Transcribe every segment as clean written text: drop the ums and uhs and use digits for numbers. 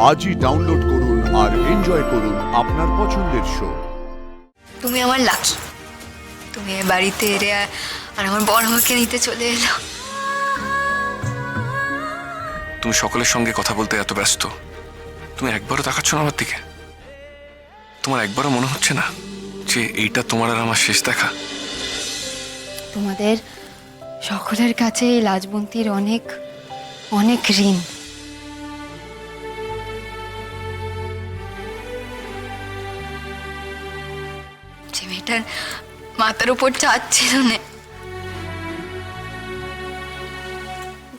আজই ডাউনলোড করুন আর এনজয় করুন আপনার পছন্দের শো। তুমি আমার লাকি। তুমি এ বাড়িতে এলে আর আমার বড় আমাকে নিতে চলে এলো। তুমি সকলের সঙ্গে কথা বলতে এত ব্যস্ত, তুমি একবারও তাকাচ্ছ না আমার দিকে? তোমার একবারও মনে হচ্ছে না যে এইটা তোমার আর আমার শেষ দেখা? তোমাদের সকলের কাছে এই লাজবন্তীর অনেক অনেক ঋণ। যে মেয়েটার মাথার উপর ছাদ ছিল না,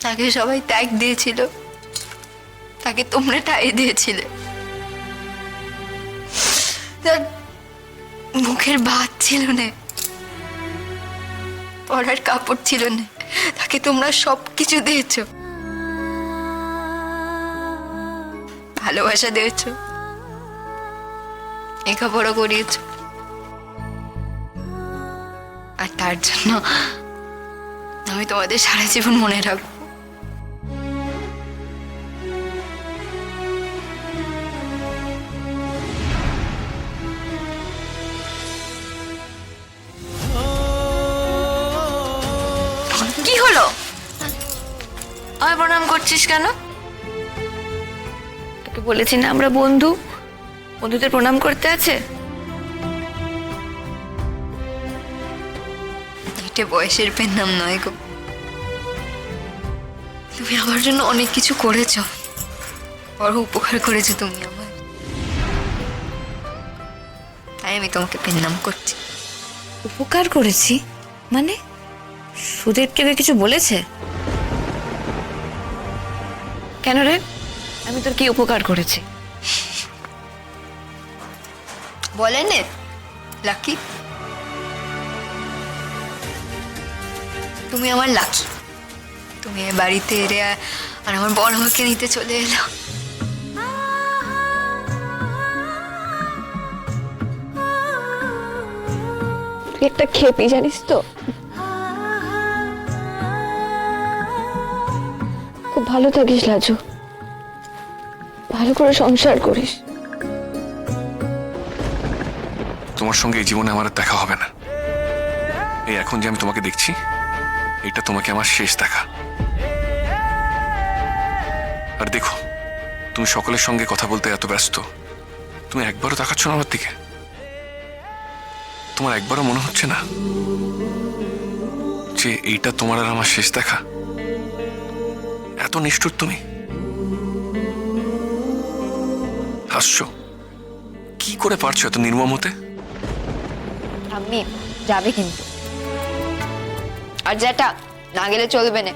তাকে সবাই ত্যাগ দিয়েছিল, তাকে তোমরা ঠাই দিয়েছিলে। তার মুখের ভাত ছিল না, পরার কাপড় ছিল না, তাকে তোমরা সবকিছু দিয়েছ। ভালোবাসা দিয়েছ, লেখাপড়া করিয়েছ, আর তার জন্য আমি তোমাদের সারা জীবন মনে রাখবো। কি হলো? আমায় প্রণাম করছিস কেন? তোকে বলেছি না আমরা বন্ধু, বন্ধুদের প্রণাম করতে আছে। এটা বয়সের নাম নয় গো। তুমি আমার জন্য অনেক কিছু করেছ, বড় উপকার করেছো তুমি আমার, তাই আমি তোমাকে নাম করছি। উপকার করেছি মানে? সুদেব তোকে কিছু বলেছে? কেন রে, আমি তোর কি উপকার করেছি? বলেন লাকি। তুমি আমার লাকি। তুমি এ বাড়িতে এলে আর আমার বড় আমাকে নিতে চলে এলো। তুই একটা খেপি, জানিস তো? খুব ভালো থাকিস লাজু, ভালো করে সংসার করিস। তোমার সঙ্গে এই জীবনে আমার আর দেখা হবে না। এই এখন যে আমি তোমাকে দেখছি, এটা তোমাকে আমার শেষ দেখা। আর দেখো, তুমি সকলের সঙ্গে কথা বলতে এত ব্যস্ত, তুমি একবারও তাকাচ্ছ না আমার দিকে? তোমার একবারও মনে হচ্ছে না যে এইটা তোমার আর আমার শেষ দেখা? এত নিষ্ঠুর তুমি। হাসছো? কি করে পারছো এত নির্মম হতে? আমি যাবে কিন্তু, আর যেটা না গেলে চলবে না।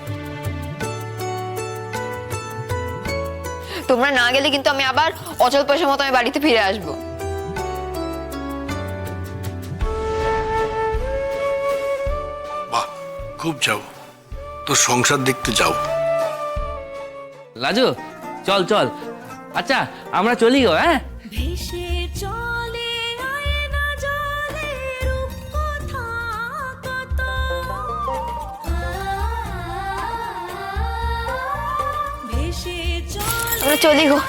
তোমরা না গেলে কিন্তু আমি আবার অচল পয়সার মতো আমি বাড়িতে ফিরে আসবো। বাহ, খুব যাও, তোর সংসার দেখতে যাও। লাজু চল চল, আচ্ছা আমরা চলি গো। হ্যাঁ ভেসে চলে আয়না জলে রূপকথা কত, ভেসে চলে আমরা চলি গো।